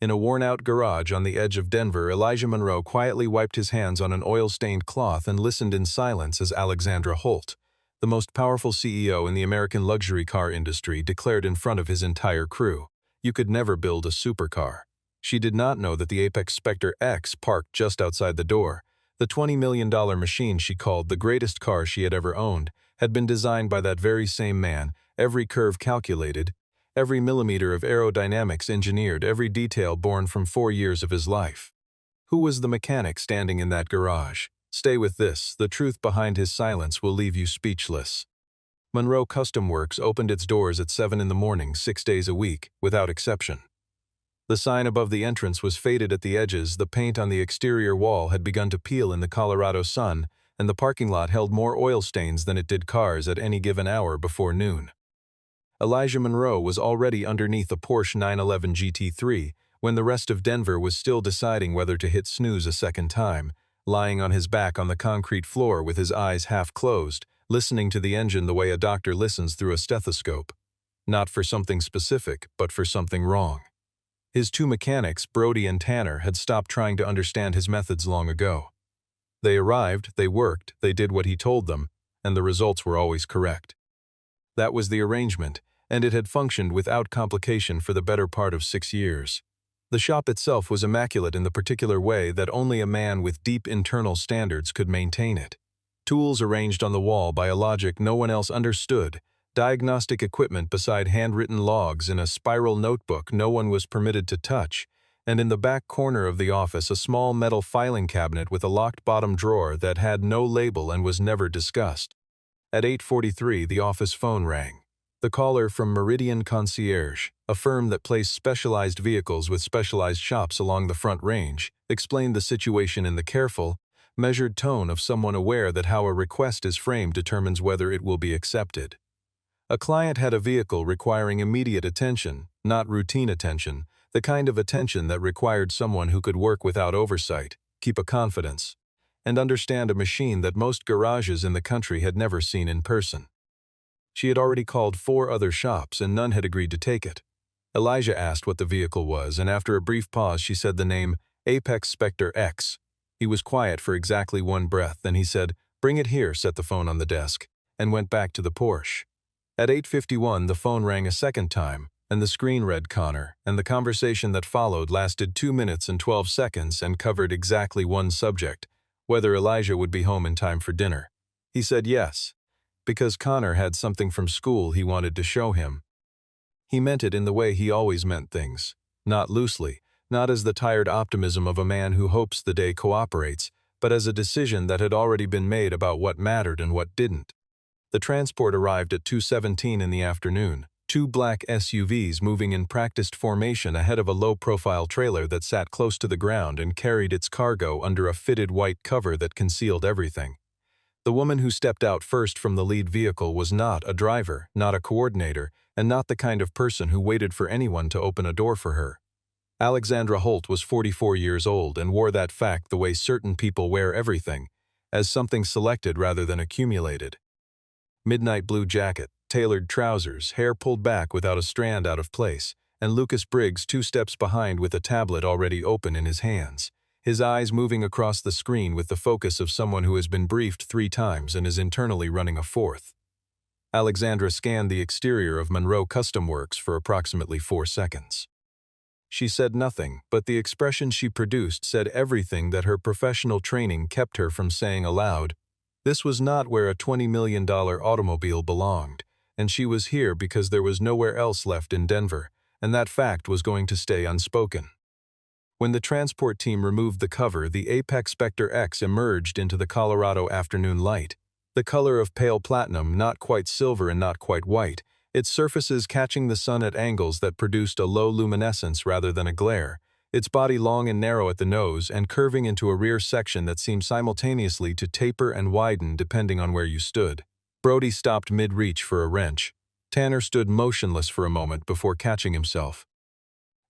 In a worn-out garage on the edge of Denver, Elijah Monroe quietly wiped his hands on an oil-stained cloth and listened in silence as Alexandra Holt, the most powerful CEO in the American luxury car industry, declared in front of his entire crew, "You could never build a supercar." She did not know that the Apex Spectre X parked just outside the door, the $20 million machine she called the greatest car she had ever owned, had been designed by that very same man, every curve calculated, every millimeter of aerodynamics engineered, every detail born from 4 years of his life. Who was the mechanic standing in that garage? Stay with this, the truth behind his silence will leave you speechless. Monroe Custom Works opened its doors at 7 in the morning, 6 days a week, without exception. The sign above the entrance was faded at the edges, the paint on the exterior wall had begun to peel in the Colorado sun, and the parking lot held more oil stains than it did cars at any given hour before noon. Elijah Monroe was already underneath a Porsche 911 GT3 when the rest of Denver was still deciding whether to hit snooze a second time, lying on his back on the concrete floor with his eyes half closed, listening to the engine the way a doctor listens through a stethoscope. Not for something specific, but for something wrong. His two mechanics, Brody and Tanner, had stopped trying to understand his methods long ago. They arrived, they worked, they did what he told them, and the results were always correct. That was the arrangement, and it had functioned without complication for the better part of 6 years. The shop itself was immaculate in the particular way that only a man with deep internal standards could maintain it. Tools arranged on the wall by a logic no one else understood, diagnostic equipment beside handwritten logs in a spiral notebook no one was permitted to touch, and in the back corner of the office a small metal filing cabinet with a locked bottom drawer that had no label and was never discussed. At 8:43 the office phone rang. The caller from Meridian Concierge, a firm that placed specialized vehicles with specialized shops along the Front Range, explained the situation in the careful, measured tone of someone aware that how a request is framed determines whether it will be accepted. A client had a vehicle requiring immediate attention, not routine attention, the kind of attention that required someone who could work without oversight, keep a confidence, and understand a machine that most garages in the country had never seen in person. She had already called 4 other shops and none had agreed to take it. Elijah asked what the vehicle was, and after a brief pause she said the name Apex Spectre X. He was quiet for exactly 1 breath, then he said, "Bring it here," set the phone on the desk, and went back to the Porsche. At 8:51 the phone rang a second time, and the screen read Connor, and the conversation that followed lasted 2 minutes and 12 seconds and covered exactly one subject, whether Elijah would be home in time for dinner. He said yes, because Connor had something from school he wanted to show him. He meant it in the way he always meant things, not loosely, not as the tired optimism of a man who hopes the day cooperates, but as a decision that had already been made about what mattered and what didn't. The transport arrived at 2:17 in the afternoon, 2 black SUVs moving in practiced formation ahead of a low-profile trailer that sat close to the ground and carried its cargo under a fitted white cover that concealed everything. The woman who stepped out first from the lead vehicle was not a driver, not a coordinator, and not the kind of person who waited for anyone to open a door for her. Alexandra Holt was 44 years old and wore that fact the way certain people wear everything, as something selected rather than accumulated. Midnight blue jacket, tailored trousers, hair pulled back without a strand out of place, and Lucas Briggs 2 steps behind with a tablet already open in his hands, his eyes moving across the screen with the focus of someone who has been briefed 3 times and is internally running a 4th. Alexandra scanned the exterior of Monroe Custom Works for approximately 4 seconds. She said nothing, but the expression she produced said everything that her professional training kept her from saying aloud. This was not where a $20 million automobile belonged, and she was here because there was nowhere else left in Denver, and that fact was going to stay unspoken. When the transport team removed the cover, the Apex Spectre X emerged into the Colorado afternoon light, the color of pale platinum, not quite silver and not quite white, its surfaces catching the sun at angles that produced a low luminescence rather than a glare, its body long and narrow at the nose and curving into a rear section that seemed simultaneously to taper and widen depending on where you stood. Brody stopped mid-reach for a wrench. Tanner stood motionless for a moment before catching himself.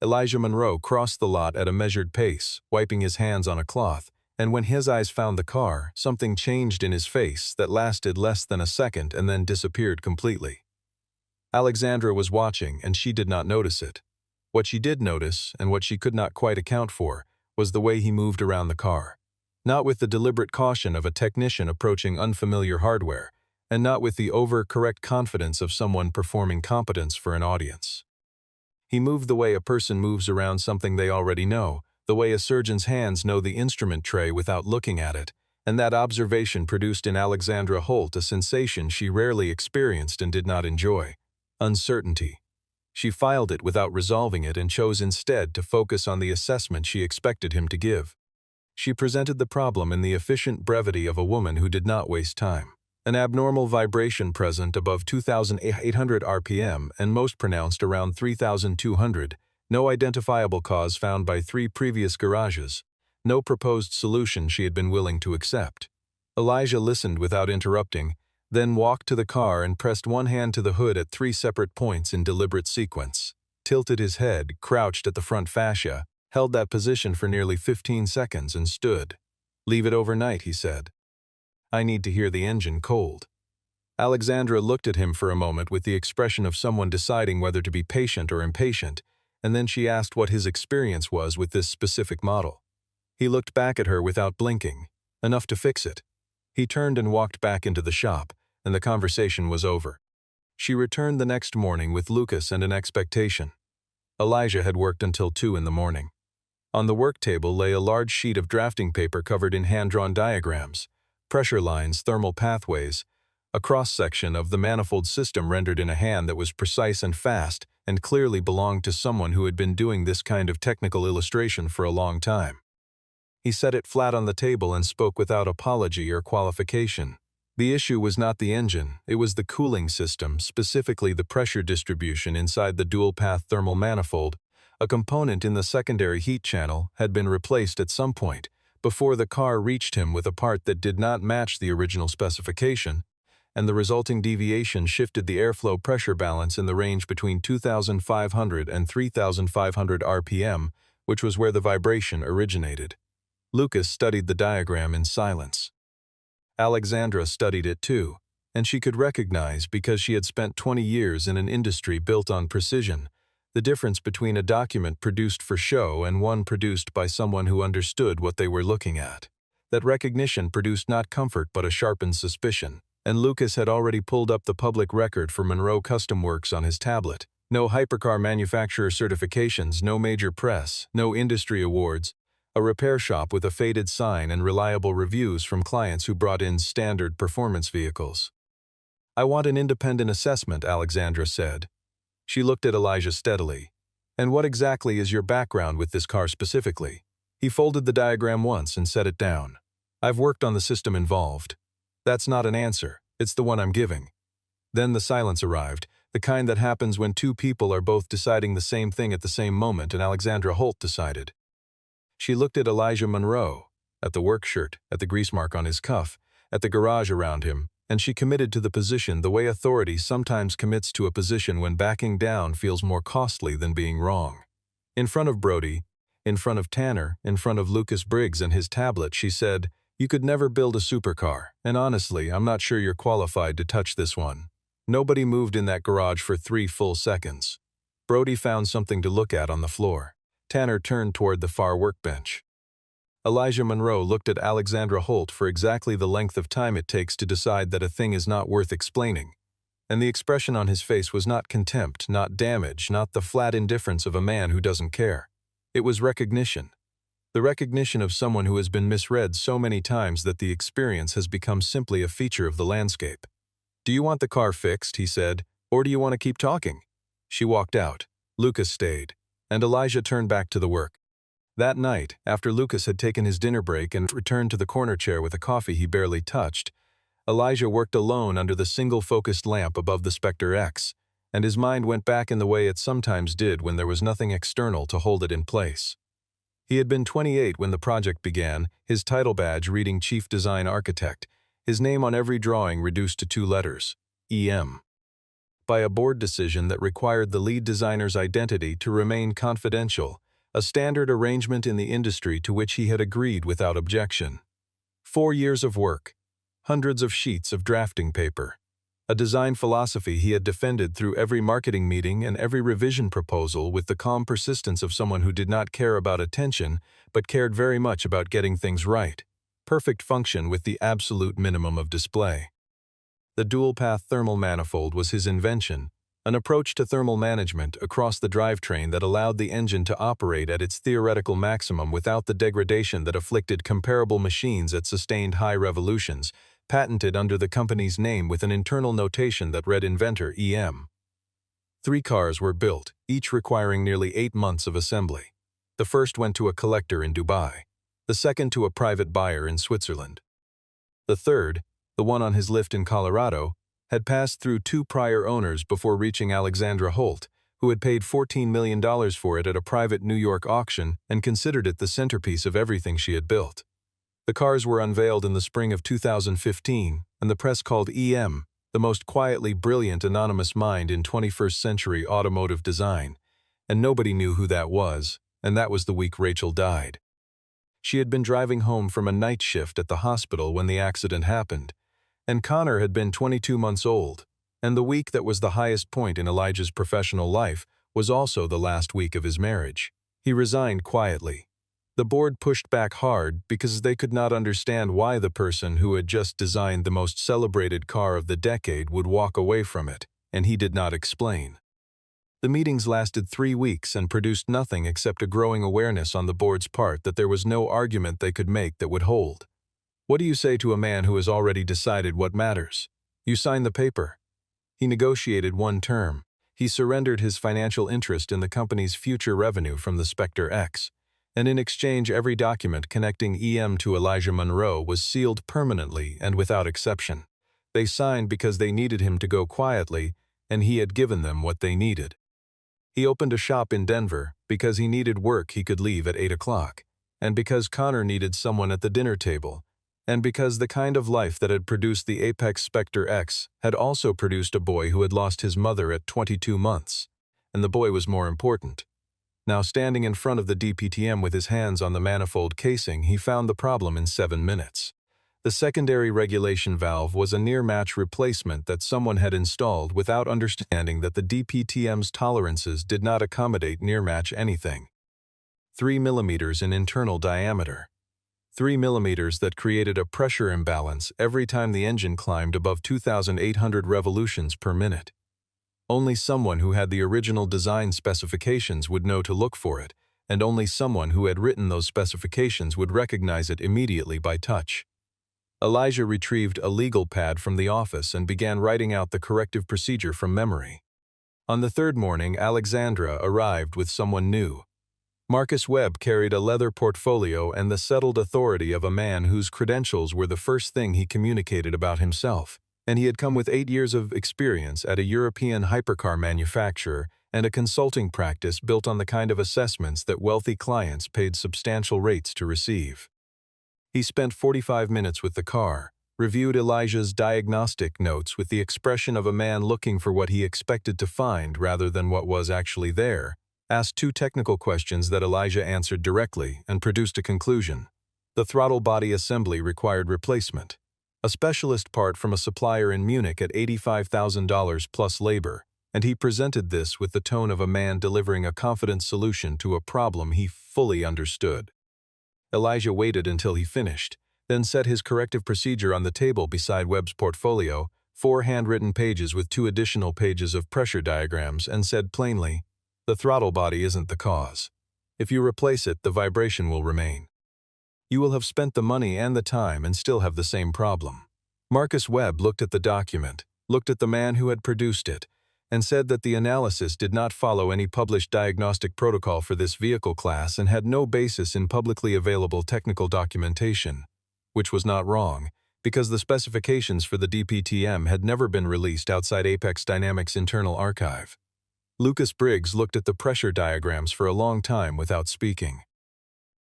Elijah Monroe crossed the lot at a measured pace, wiping his hands on a cloth, and when his eyes found the car, something changed in his face that lasted less than a second and then disappeared completely. Alexandra was watching, and she did not notice it. What she did notice, and what she could not quite account for, was the way he moved around the car. Not with the deliberate caution of a technician approaching unfamiliar hardware, and not with the over-correct confidence of someone performing competence for an audience. He moved the way a person moves around something they already know, the way a surgeon's hands know the instrument tray without looking at it, and that observation produced in Alexandra Holt a sensation she rarely experienced and did not enjoy: uncertainty. She filed it without resolving it and chose instead to focus on the assessment she expected him to give. She presented the problem in the efficient brevity of a woman who did not waste time. An abnormal vibration present above 2,800 RPM and most pronounced around 3,200, no identifiable cause found by 3 previous garages, no proposed solution she had been willing to accept. Elijah listened without interrupting, then walked to the car and pressed one hand to the hood at 3 separate points in deliberate sequence, tilted his head, crouched at the front fascia, held that position for nearly 15 seconds and stood. "Leave it overnight," he said. "I need to hear the engine cold." Alexandra looked at him for a moment with the expression of someone deciding whether to be patient or impatient, and then she asked what his experience was with this specific model. He looked back at her without blinking. Enough to fix it. He turned and walked back into the shop, and the conversation was over. She returned the next morning with Lucas and an expectation. Elijah had worked until 2 in the morning. On the work table lay a large sheet of drafting paper covered in hand-drawn diagrams, pressure lines, thermal pathways, a cross-section of the manifold system rendered in a hand that was precise and fast and clearly belonged to someone who had been doing this kind of technical illustration for a long time. He set it flat on the table and spoke without apology or qualification. The issue was not the engine, it was the cooling system, specifically the pressure distribution inside the dual-path thermal manifold. A component in the secondary heat channel had been replaced at some point before the car reached him with a part that did not match the original specification, and the resulting deviation shifted the airflow pressure balance in the range between 2,500 and 3,500 RPM, which was where the vibration originated. Lucas studied the diagram in silence. Alexandra studied it too, and she could recognize, because she had spent 20 years in an industry built on precision, the difference between a document produced for show and one produced by someone who understood what they were looking at. That recognition produced not comfort but a sharpened suspicion, and Lucas had already pulled up the public record for Monroe Custom Works on his tablet. No hypercar manufacturer certifications, no major press, no industry awards, a repair shop with a faded sign and reliable reviews from clients who brought in standard performance vehicles. "I want an independent assessment," Alexandra said. She looked at Elijah steadily. "And what exactly is your background with this car specifically?" He folded the diagram once and set it down. "I've worked on the system involved." "That's not an answer. It's the one I'm giving." Then the silence arrived, the kind that happens when 2 people are both deciding the same thing at the same moment, and Alexandra Holt decided. She looked at Elijah Monroe, at the work shirt, at the grease mark on his cuff, at the garage around him, and she committed to the position the way authority sometimes commits to a position when backing down feels more costly than being wrong. In front of Brody, in front of Tanner, in front of Lucas Briggs and his tablet, she said, "You could never build a supercar, and honestly, I'm not sure you're qualified to touch this one." Nobody moved in that garage for 3 full seconds. Brody found something to look at on the floor. Tanner turned toward the far workbench. Elijah Monroe looked at Alexandra Holt for exactly the length of time it takes to decide that a thing is not worth explaining. And the expression on his face was not contempt, not damage, not the flat indifference of a man who doesn't care. It was recognition. The recognition of someone who has been misread so many times that the experience has become simply a feature of the landscape. "Do you want the car fixed?" he said, "or do you want to keep talking?" She walked out. Lucas stayed, and Elijah turned back to the work. That night, after Lucas had taken his dinner break and returned to the corner chair with a coffee he barely touched, Elijah worked alone under the single-focused lamp above the Spectre X, and his mind went back in the way it sometimes did when there was nothing external to hold it in place. He had been 28 when the project began, his title badge reading Chief Design Architect, his name on every drawing reduced to 2 letters, EM. By a board decision that required the lead designer's identity to remain confidential, a standard arrangement in the industry to which he had agreed without objection. 4 years of work, hundreds of sheets of drafting paper, a design philosophy he had defended through every marketing meeting and every revision proposal with the calm persistence of someone who did not care about attention but cared very much about getting things right. Perfect function with the absolute minimum of display. The dual-path thermal manifold was his invention, an approach to thermal management across the drivetrain that allowed the engine to operate at its theoretical maximum without the degradation that afflicted comparable machines at sustained high revolutions, patented under the company's name with an internal notation that read Inventor EM. 3 cars were built, each requiring nearly 8 months of assembly. The first went to a collector in Dubai, the second to a private buyer in Switzerland. The third, the one on his lift in Colorado, had passed through 2 prior owners before reaching Alexandra Holt, who had paid $14 million for it at a private New York auction and considered it the centerpiece of everything she had built. The cars were unveiled in the spring of 2015, and the press called EM the most quietly brilliant anonymous mind in 21st-century automotive design, and nobody knew who that was, and that was the week Rachel died. She had been driving home from a night shift at the hospital when the accident happened, and Connor had been 22 months old, and the week that was the highest point in Elijah's professional life was also the last week of his marriage. He resigned quietly. The board pushed back hard because they could not understand why the person who had just designed the most celebrated car of the decade would walk away from it, and he did not explain. The meetings lasted 3 weeks and produced nothing except a growing awareness on the board's part that there was no argument they could make that would hold. What do you say to a man who has already decided what matters? You sign the paper. He negotiated 1 term. He surrendered his financial interest in the company's future revenue from the Spectre X, and in exchange every document connecting EM to Elijah Monroe was sealed permanently and without exception. They signed because they needed him to go quietly, and he had given them what they needed. He opened a shop in Denver because he needed work he could leave at 8 o'clock, and because Connor needed someone at the dinner table, and because the kind of life that had produced the Apex Spectre X had also produced a boy who had lost his mother at 22 months, and the boy was more important. Now standing in front of the DPTM with his hands on the manifold casing, he found the problem in 7 minutes. The secondary regulation valve was a near-match replacement that someone had installed without understanding that the DPTM's tolerances did not accommodate near-match anything. 3 millimeters in internal diameter. 3 millimeters that created a pressure imbalance every time the engine climbed above 2,800 revolutions per minute. Only someone who had the original design specifications would know to look for it, and only someone who had written those specifications would recognize it immediately by touch. Elijah retrieved a legal pad from the office and began writing out the corrective procedure from memory. On the 3rd morning, Alexandra arrived with someone new. Marcus Webb carried a leather portfolio and the settled authority of a man whose credentials were the first thing he communicated about himself, and he had come with 8 years of experience at a European hypercar manufacturer and a consulting practice built on the kind of assessments that wealthy clients paid substantial rates to receive. He spent 45 minutes with the car, reviewed Elijah's diagnostic notes with the expression of a man looking for what he expected to find rather than what was actually there, asked 2 technical questions that Elijah answered directly, and produced a conclusion. The throttle body assembly required replacement. A specialist part from a supplier in Munich at $85,000 plus labor, and he presented this with the tone of a man delivering a confident solution to a problem he fully understood. Elijah waited until he finished, then set his corrective procedure on the table beside Webb's portfolio, 4 handwritten pages with 2 additional pages of pressure diagrams, and said plainly, "The throttle body isn't the cause. If you replace it, the vibration will remain. You will have spent the money and the time and still have the same problem." Marcus Webb looked at the document, looked at the man who had produced it, and said that the analysis did not follow any published diagnostic protocol for this vehicle class and had no basis in publicly available technical documentation, which was not wrong, because the specifications for the DPTM had never been released outside Apex Dynamics' internal archive. Lucas Briggs looked at the pressure diagrams for a long time without speaking.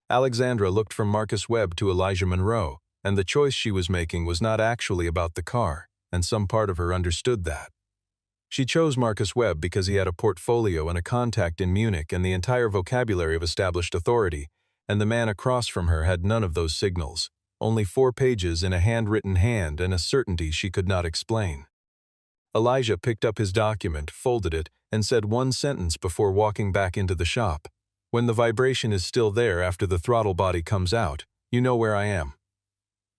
Alexandra looked from Marcus Webb to Elijah Monroe, and the choice she was making was not actually about the car, and some part of her understood that. She chose Marcus Webb because he had a portfolio and a contact in Munich and the entire vocabulary of established authority, and the man across from her had none of those signals, only 4 pages in a handwritten hand and a certainty she could not explain. Elijah picked up his document, folded it, and said one sentence before walking back into the shop. "When the vibration is still there after the throttle body comes out, you know where I am."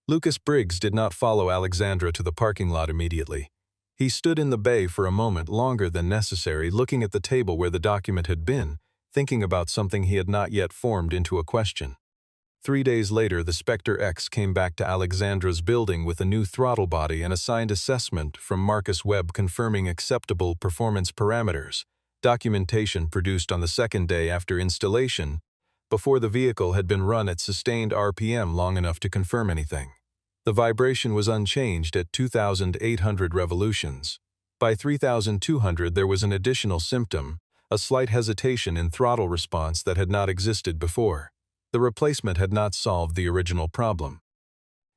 Lucas Briggs did not follow Alexandra to the parking lot immediately. He stood in the bay for a moment longer than necessary, looking at the table where the document had been, thinking about something he had not yet formed into a question. 3 days later, the Spectre X came back to Alexandra's building with a new throttle body and a signed assessment from Marcus Webb confirming acceptable performance parameters. Documentation produced on the second day after installation, before the vehicle had been run at sustained RPM long enough to confirm anything. The vibration was unchanged at 2,800 revolutions. By 3,200 there was an additional symptom, a slight hesitation in throttle response that had not existed before. The replacement had not solved the original problem.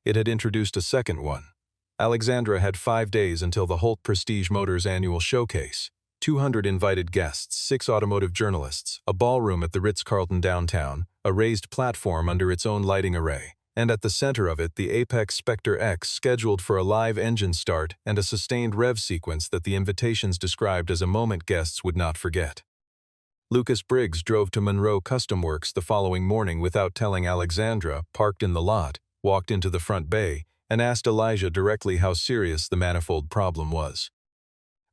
It had introduced a second one. Alexandra had 5 days until the Holt Prestige Motors annual showcase. 200 invited guests, 6 automotive journalists, a ballroom at the Ritz-Carlton downtown, a raised platform under its own lighting array, and at the center of it the Apex Spectre X scheduled for a live engine start and a sustained rev sequence that the invitations described as a moment guests would not forget. Lucas Briggs drove to Monroe Custom Works the following morning without telling Alexandra, parked in the lot, walked into the front bay, and asked Elijah directly how serious the manifold problem was.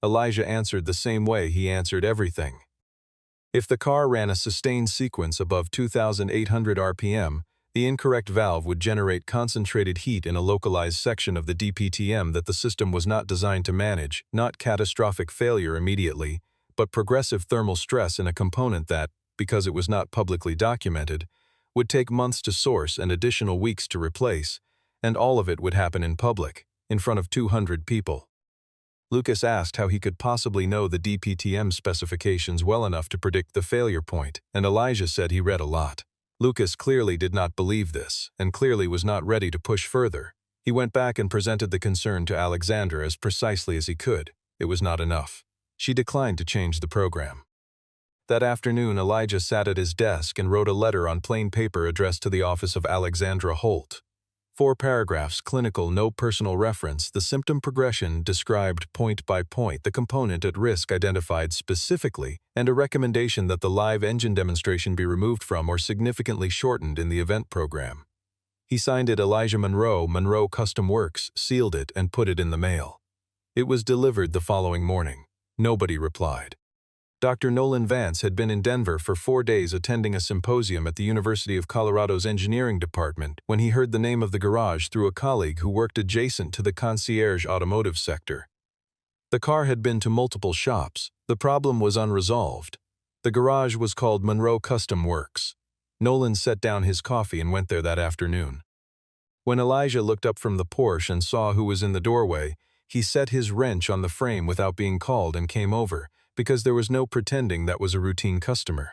Elijah answered the same way he answered everything. If the car ran a sustained sequence above 2,800 RPM, the incorrect valve would generate concentrated heat in a localized section of the DPTM that the system was not designed to manage, not catastrophic failure immediately, but progressive thermal stress in a component that, because it was not publicly documented, would take months to source and additional weeks to replace, and all of it would happen in public, in front of 200 people. Lucas asked how he could possibly know the DPTM specifications well enough to predict the failure point, and Elijah said he read a lot. Lucas clearly did not believe this, and clearly was not ready to push further. He went back and presented the concern to Alexandra as precisely as he could. It was not enough. She declined to change the program. That afternoon, Elijah sat at his desk and wrote a letter on plain paper addressed to the office of Alexandra Holt. 4 paragraphs, clinical, no personal reference, the symptom progression described point by point, the component at risk identified specifically, and a recommendation that the live engine demonstration be removed from or significantly shortened in the event program. He signed it Elijah Monroe, Monroe Custom Works, sealed it, and put it in the mail. It was delivered the following morning. Nobody replied. Dr. Nolan Vance had been in Denver for 4 days attending a symposium at the University of Colorado's engineering department when he heard the name of the garage through a colleague who worked adjacent to the concierge automotive sector. The car had been to multiple shops. The problem was unresolved. The garage was called Monroe Custom Works. Nolan set down his coffee and went there that afternoon. When Elijah looked up from the Porsche and saw who was in the doorway, he set his wrench on the frame without being called and came over, because there was no pretending that was a routine customer.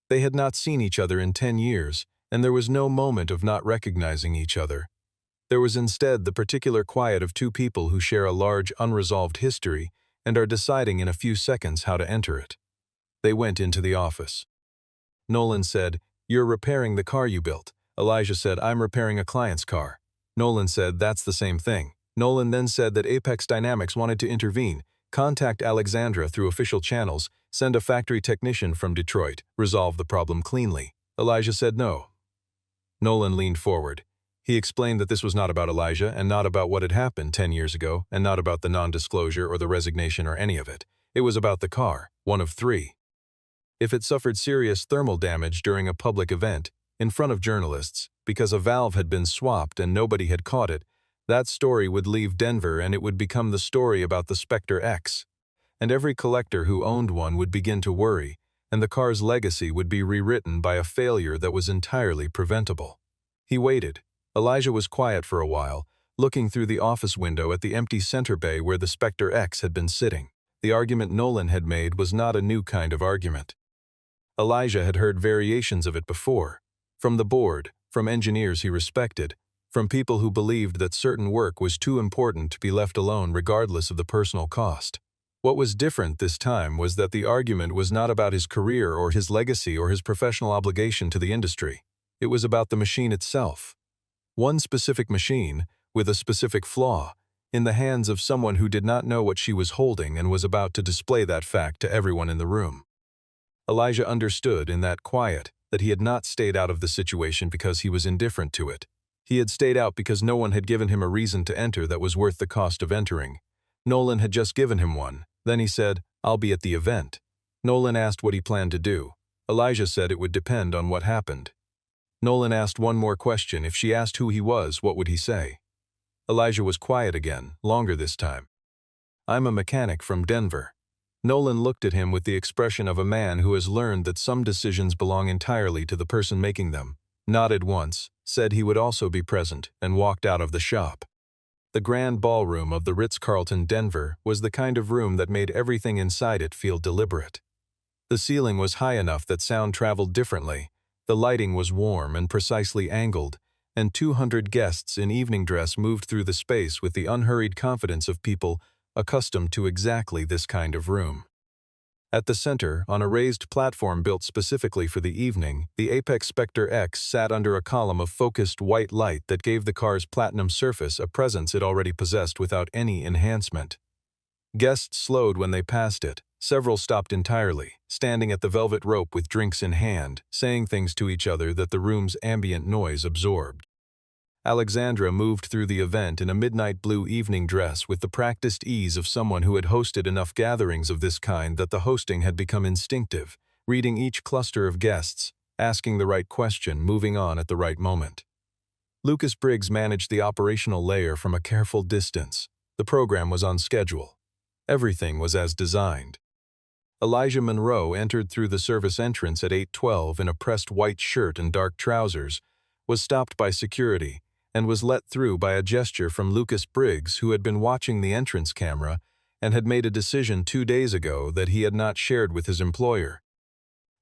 They had not seen each other in 10 years, and there was no moment of not recognizing each other. There was instead the particular quiet of 2 people who share a large unresolved history and are deciding in a few seconds how to enter it. They went into the office. Nolan said, "You're repairing the car you built." Elijah said, "I'm repairing a client's car." Nolan said, "That's the same thing." Nolan then said that Apex Dynamics wanted to intervene, contact Alexandra through official channels, send a factory technician from Detroit, resolve the problem cleanly. Elijah said no. Nolan leaned forward. He explained that this was not about Elijah and not about what had happened 10 years ago and not about the non-disclosure or the resignation or any of it. It was about the car, one of 3. If it suffered serious thermal damage during a public event, in front of journalists, because a valve had been swapped and nobody had caught it, that story would leave Denver and it would become the story about the Spectre X. And every collector who owned one would begin to worry, and the car's legacy would be rewritten by a failure that was entirely preventable. He waited. Elijah was quiet for a while, looking through the office window at the empty center bay where the Spectre X had been sitting. The argument Nolan had made was not a new kind of argument. Elijah had heard variations of it before, from the board, from engineers he respected, from people who believed that certain work was too important to be left alone regardless of the personal cost. What was different this time was that the argument was not about his career or his legacy or his professional obligation to the industry. It was about the machine itself. One specific machine, with a specific flaw, in the hands of someone who did not know what she was holding and was about to display that fact to everyone in the room. Elijah understood in that quiet that he had not stayed out of the situation because he was indifferent to it. He had stayed out because no one had given him a reason to enter that was worth the cost of entering. Nolan had just given him one. Then he said, "I'll be at the event." Nolan asked what he planned to do. Elijah said it would depend on what happened. Nolan asked one more question. If she asked who he was, what would he say? Elijah was quiet again, longer this time. "I'm a mechanic from Denver." Nolan looked at him with the expression of a man who has learned that some decisions belong entirely to the person making them, nodded once, said he would also be present, and walked out of the shop. The grand ballroom of the Ritz-Carlton Denver was the kind of room that made everything inside it feel deliberate. The ceiling was high enough that sound traveled differently, the lighting was warm and precisely angled, and 200 guests in evening dress moved through the space with the unhurried confidence of people accustomed to exactly this kind of room. At the center, on a raised platform built specifically for the evening, the Apex Spectre X sat under a column of focused white light that gave the car's platinum surface a presence it already possessed without any enhancement. Guests slowed when they passed it. Several stopped entirely, standing at the velvet rope with drinks in hand, saying things to each other that the room's ambient noise absorbed. Alexandra moved through the event in a midnight blue evening dress with the practiced ease of someone who had hosted enough gatherings of this kind that the hosting had become instinctive, reading each cluster of guests, asking the right question, moving on at the right moment. Lucas Briggs managed the operational layer from a careful distance. The program was on schedule. Everything was as designed. Elijah Monroe entered through the service entrance at 8:12 in a pressed white shirt and dark trousers, was stopped by security, and was let through by a gesture from Lucas Briggs, who had been watching the entrance camera and had made a decision 2 days ago that he had not shared with his employer.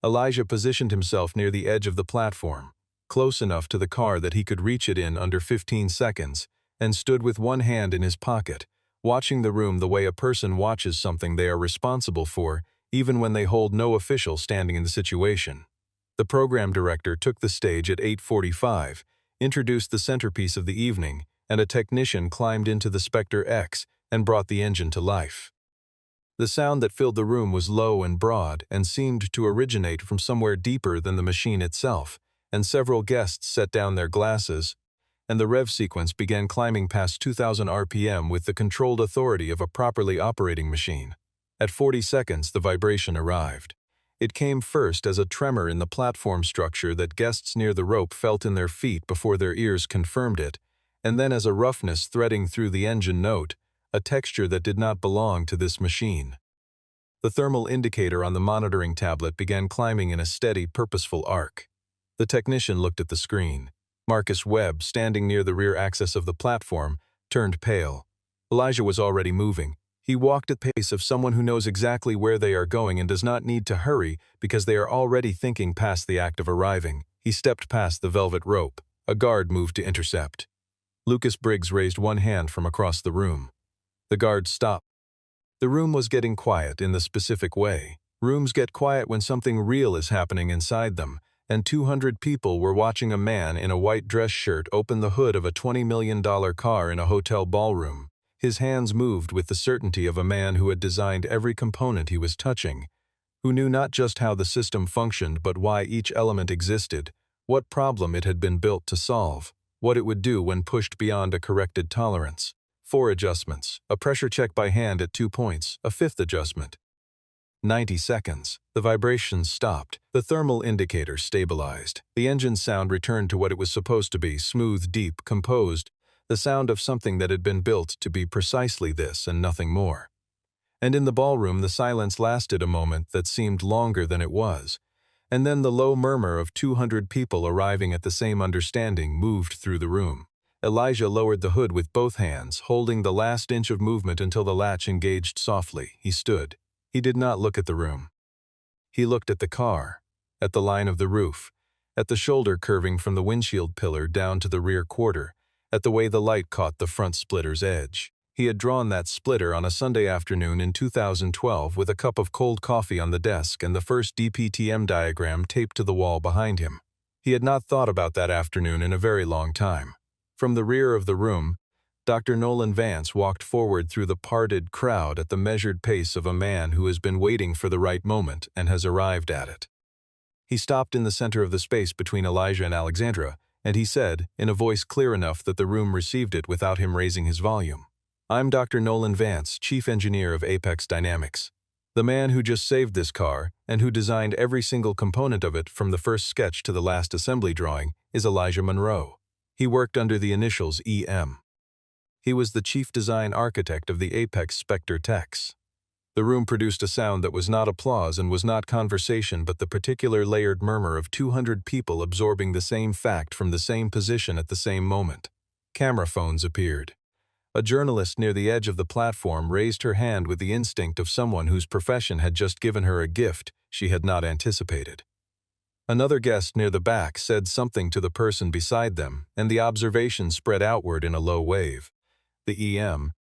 Elijah positioned himself near the edge of the platform, close enough to the car that he could reach it in under 15 seconds, and stood with one hand in his pocket, watching the room the way a person watches something they are responsible for, even when they hold no official standing in the situation. The program director took the stage at 8:45, introduced the centerpiece of the evening, and a technician climbed into the Spectre X and brought the engine to life. The sound that filled the room was low and broad and seemed to originate from somewhere deeper than the machine itself, and several guests set down their glasses, and the rev sequence began climbing past 2,000 RPM with the controlled authority of a properly operating machine. At 40 seconds, the vibration arrived. It came first as a tremor in the platform structure that guests near the rope felt in their feet before their ears confirmed it, and then as a roughness threading through the engine note, a texture that did not belong to this machine. The thermal indicator on the monitoring tablet began climbing in a steady, purposeful arc. The technician looked at the screen. Marcus Webb, standing near the rear axis of the platform, turned pale. Elijah was already moving. He walked at the pace of someone who knows exactly where they are going and does not need to hurry because they are already thinking past the act of arriving. He stepped past the velvet rope. A guard moved to intercept. Lucas Briggs raised one hand from across the room. The guard stopped. The room was getting quiet in the specific way. Rooms get quiet when something real is happening inside them, and 200 people were watching a man in a white dress shirt open the hood of a $20 million car in a hotel ballroom. His hands moved with the certainty of a man who had designed every component he was touching, who knew not just how the system functioned but why each element existed, what problem it had been built to solve, what it would do when pushed beyond a corrected tolerance. 4 adjustments, a pressure check by hand at 2 points, a 5th adjustment. 90 seconds. The vibrations stopped. The thermal indicator stabilized. The engine sound returned to what it was supposed to be, smooth, deep, composed, the sound of something that had been built to be precisely this and nothing more. And in the ballroom the silence lasted a moment that seemed longer than it was, and then the low murmur of 200 people arriving at the same understanding moved through the room. Elijah lowered the hood with both hands, holding the last inch of movement until the latch engaged softly. He stood. He did not look at the room. He looked at the car, at the line of the roof, at the shoulder curving from the windshield pillar down to the rear quarter, at the way the light caught the front splitter's edge. He had drawn that splitter on a Sunday afternoon in 2012 with a cup of cold coffee on the desk and the first DPTM diagram taped to the wall behind him. He had not thought about that afternoon in a very long time. From the rear of the room, Dr. Nolan Vance walked forward through the parted crowd at the measured pace of a man who has been waiting for the right moment and has arrived at it. He stopped in the center of the space between Elijah and Alexandra, and he said, in a voice clear enough that the room received it without him raising his volume, "I'm Dr. Nolan Vance, Chief Engineer of Apex Dynamics. The man who just saved this car, and who designed every single component of it from the first sketch to the last assembly drawing, is Elijah Monroe. He worked under the initials EM. He was the chief design architect of the Apex Spectre techs." The room produced a sound that was not applause and was not conversation but the particular layered murmur of 200 people absorbing the same fact from the same position at the same moment. Camera phones appeared. A journalist near the edge of the platform raised her hand with the instinct of someone whose profession had just given her a gift she had not anticipated. Another guest near the back said something to the person beside them, and the observation spread outward in a low wave. The EM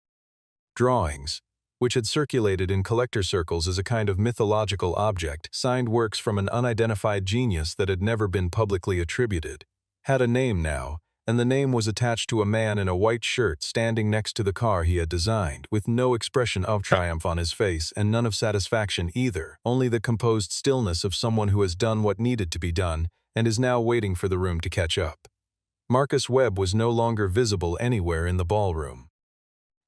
drawings, which had circulated in collector circles as a kind of mythological object, signed works from an unidentified genius that had never been publicly attributed, had a name now, and the name was attached to a man in a white shirt standing next to the car he had designed, with no expression of triumph on his face and none of satisfaction either, only the composed stillness of someone who has done what needed to be done and is now waiting for the room to catch up. Marcus Webb was no longer visible anywhere in the ballroom.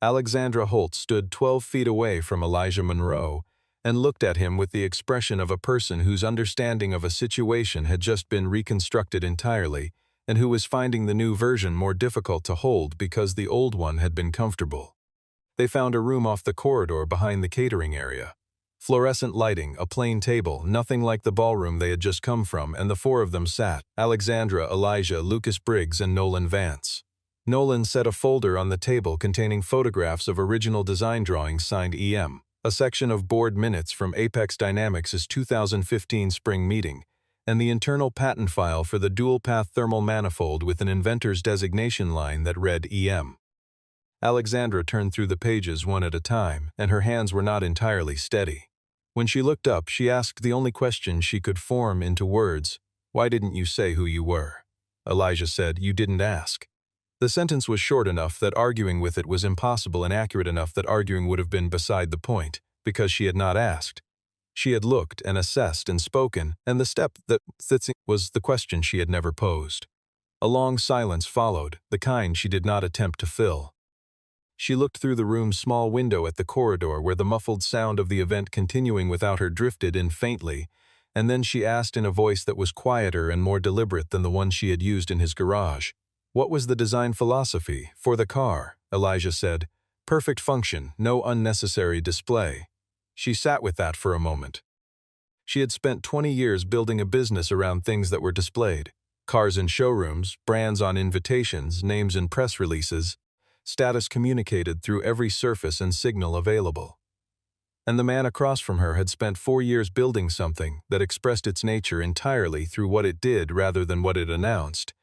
Alexandra Holt stood 12 feet away from Elijah Monroe and looked at him with the expression of a person whose understanding of a situation had just been reconstructed entirely and who was finding the new version more difficult to hold because the old one had been comfortable. They found a room off the corridor behind the catering area. Fluorescent lighting, a plain table, nothing like the ballroom they had just come from, and the four of them sat: Alexandra, Elijah, Lucas Briggs, and Nolan Vance. Nolan set a folder on the table containing photographs of original design drawings signed EM, a section of board minutes from Apex Dynamics' 2015 spring meeting, and the internal patent file for the dual-path thermal manifold with an inventor's designation line that read EM. Alexandra turned through the pages one at a time, and her hands were not entirely steady. When she looked up, she asked the only question she could form into words: "Why didn't you say who you were?" Elijah said, "You didn't ask." The sentence was short enough that arguing with it was impossible and accurate enough that arguing would have been beside the point, because she had not asked. She had looked and assessed and spoken, and the step that was the question she had never posed. A long silence followed, the kind she did not attempt to fill. She looked through the room's small window at the corridor where the muffled sound of the event continuing without her drifted in faintly, and then she asked in a voice that was quieter and more deliberate than the one she had used in his garage. "What was the design philosophy for the car?" Elijah said. "Perfect function, no unnecessary display." She sat with that for a moment. She had spent 20 years building a business around things that were displayed: cars in showrooms, brands on invitations, names in press releases, status communicated through every surface and signal available. And the man across from her had spent 4 years building something that expressed its nature entirely through what it did rather than what it announced,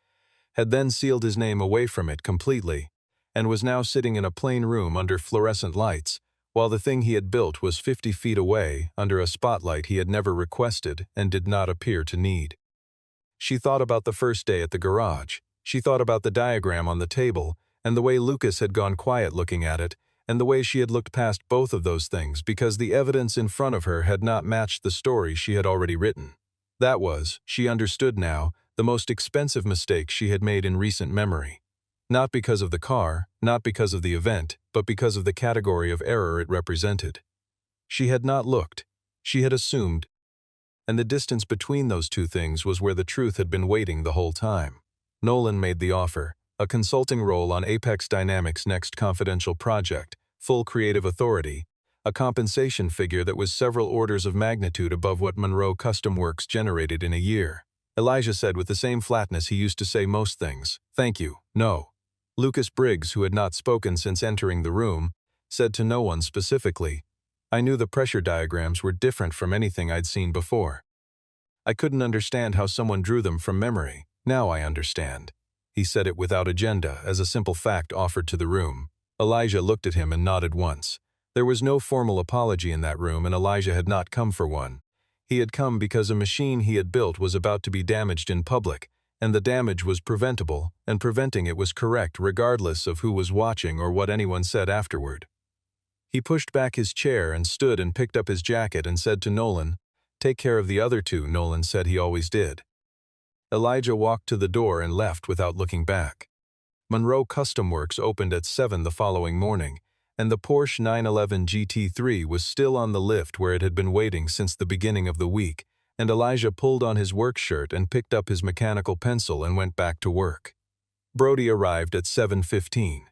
had then sealed his name away from it completely, and was now sitting in a plain room under fluorescent lights, while the thing he had built was 50 feet away, under a spotlight he had never requested and did not appear to need. She thought about the first day at the garage. She thought about the diagram on the table, and the way Lucas had gone quiet looking at it, and the way she had looked past both of those things because the evidence in front of her had not matched the story she had already written. That was, she understood now, the most expensive mistake she had made in recent memory. Not because of the car, not because of the event, but because of the category of error it represented. She had not looked. She had assumed. And the distance between those two things was where the truth had been waiting the whole time. Nolan made the offer: a consulting role on Apex Dynamics' next confidential project, full creative authority, a compensation figure that was several orders of magnitude above what Monroe Custom Works generated in a year. Elijah said with the same flatness he used to say most things, "Thank you, no." Lucas Briggs, who had not spoken since entering the room, said to no one specifically, "I knew the pressure diagrams were different from anything I'd seen before. I couldn't understand how someone drew them from memory. Now I understand." He said it without agenda, as a simple fact offered to the room. Elijah looked at him and nodded once. There was no formal apology in that room, and Elijah had not come for one. He had come because a machine he had built was about to be damaged in public, and the damage was preventable, and preventing it was correct regardless of who was watching or what anyone said afterward. He pushed back his chair and stood and picked up his jacket and said to Nolan, "Take care of the other two," Nolan said he always did. Elijah walked to the door and left without looking back. Monroe Custom Works opened at 7 the following morning, and the Porsche 911 GT3 was still on the lift where it had been waiting since the beginning of the week, and Elijah pulled on his work shirt and picked up his mechanical pencil and went back to work. Brody arrived at 7:15.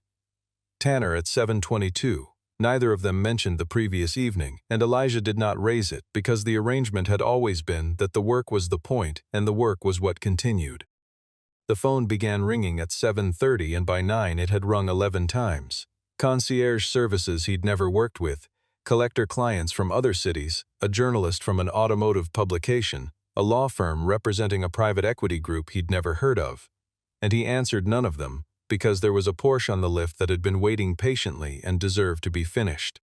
Tanner at 7:22. Neither of them mentioned the previous evening, and Elijah did not raise it because the arrangement had always been that the work was the point and the work was what continued. The phone began ringing at 7:30 and by 9 it had rung 11 times. Concierge services he'd never worked with, collector clients from other cities, a journalist from an automotive publication, a law firm representing a private equity group he'd never heard of. And he answered none of them, because there was a Porsche on the lift that had been waiting patiently and deserved to be finished.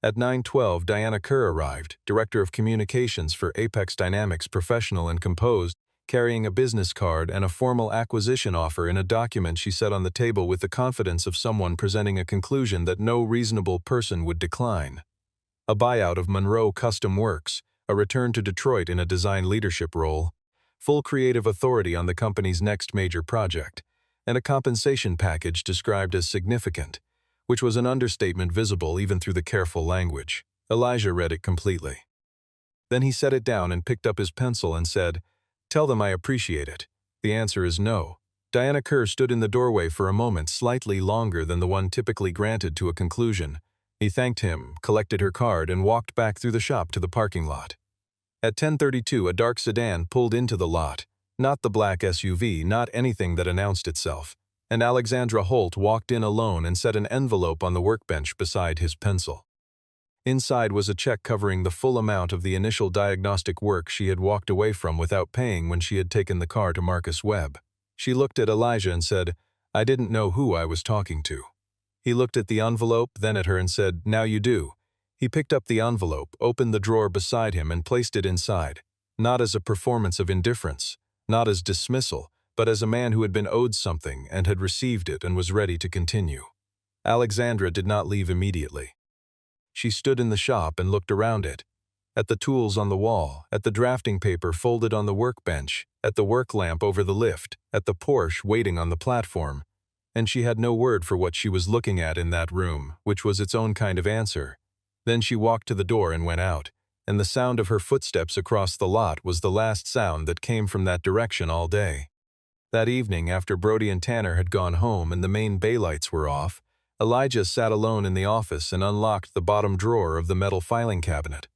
At 9:12, Diana Kerr arrived, Director of Communications for Apex Dynamics Professional and Composed, carrying a business card and a formal acquisition offer in a document she set on the table with the confidence of someone presenting a conclusion that no reasonable person would decline. A buyout of Monroe Custom Works, a return to Detroit in a design leadership role, full creative authority on the company's next major project, and a compensation package described as significant, which was an understatement visible even through the careful language. Elijah read it completely. Then he set it down and picked up his pencil and said, "Tell them I appreciate it. The answer is no." Diana Kerr stood in the doorway for a moment slightly longer than the one typically granted to a conclusion. He thanked him, collected her card, and walked back through the shop to the parking lot. At 10:32, a dark sedan pulled into the lot. Not the black SUV, not anything that announced itself. And Alexandra Holt walked in alone and set an envelope on the workbench beside his pencil. Inside was a check covering the full amount of the initial diagnostic work she had walked away from without paying when she had taken the car to Marcus Webb. She looked at Elijah and said, "I didn't know who I was talking to." He looked at the envelope, then at her and said, "Now you do." He picked up the envelope, opened the drawer beside him and placed it inside, not as a performance of indifference, not as dismissal, but as a man who had been owed something and had received it and was ready to continue. Alexandra did not leave immediately. She stood in the shop and looked around it, at the tools on the wall, at the drafting paper folded on the workbench, at the work lamp over the lift, at the Porsche waiting on the platform, and she had no word for what she was looking at in that room, which was its own kind of answer. Then she walked to the door and went out, and the sound of her footsteps across the lot was the last sound that came from that direction all day. That evening, after Brody and Tanner had gone home and the main bay lights were off, Elijah sat alone in the office and unlocked the bottom drawer of the metal filing cabinet.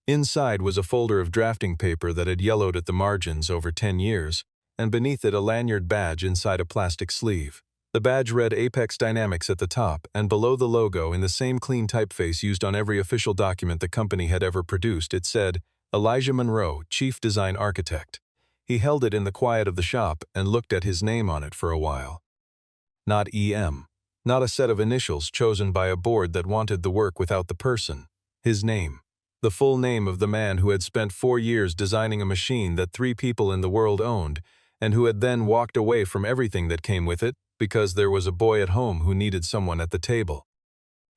Inside was a folder of drafting paper that had yellowed at the margins over 10 years, and beneath it a lanyard badge inside a plastic sleeve. The badge read Apex Dynamics at the top, and below the logo, in the same clean typeface used on every official document the company had ever produced, it said, "Elijah Monroe, Chief Design Architect." He held it in the quiet of the shop and looked at his name on it for a while. Not EM. Not a set of initials chosen by a board that wanted the work without the person. His name. The full name of the man who had spent 4 years designing a machine that 3 people in the world owned, and who had then walked away from everything that came with it because there was a boy at home who needed someone at the table.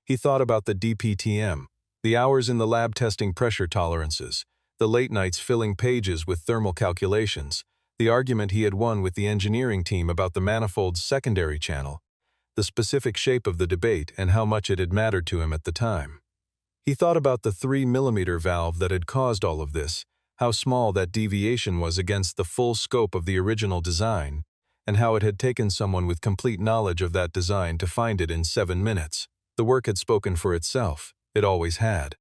He thought about the DPTM, the hours in the lab testing pressure tolerances, the late nights filling pages with thermal calculations, the argument he had won with the engineering team about the manifold's secondary channel, the specific shape of the debate and how much it had mattered to him at the time. He thought about the 3mm valve that had caused all of this, how small that deviation was against the full scope of the original design, and how it had taken someone with complete knowledge of that design to find it in 7 minutes. The work had spoken for itself. It always had.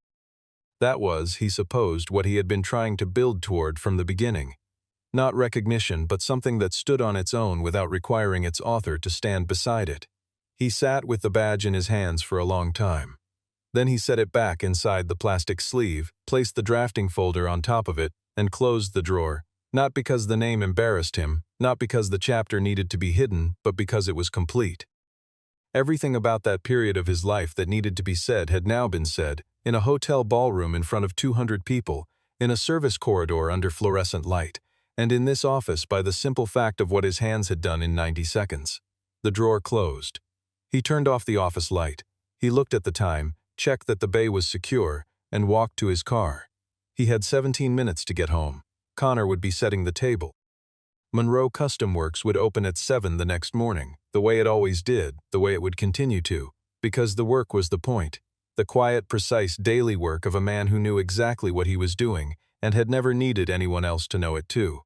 That was, he supposed, what he had been trying to build toward from the beginning. Not recognition, but something that stood on its own without requiring its author to stand beside it. He sat with the badge in his hands for a long time. Then he set it back inside the plastic sleeve, placed the drafting folder on top of it, and closed the drawer, not because the name embarrassed him, not because the chapter needed to be hidden, but because it was complete. Everything about that period of his life that needed to be said had now been said, in a hotel ballroom in front of 200 people, in a service corridor under fluorescent light, And in this office by the simple fact of what his hands had done in 90 seconds. The drawer closed. He turned off the office light. He looked at the time, checked that the bay was secure, and walked to his car. He had 17 minutes to get home. Connor would be setting the table. Monroe Custom Works would open at 7 the next morning, the way it always did, the way it would continue to, because the work was the point. The quiet, precise daily work of a man who knew exactly what he was doing and had never needed anyone else to know it too.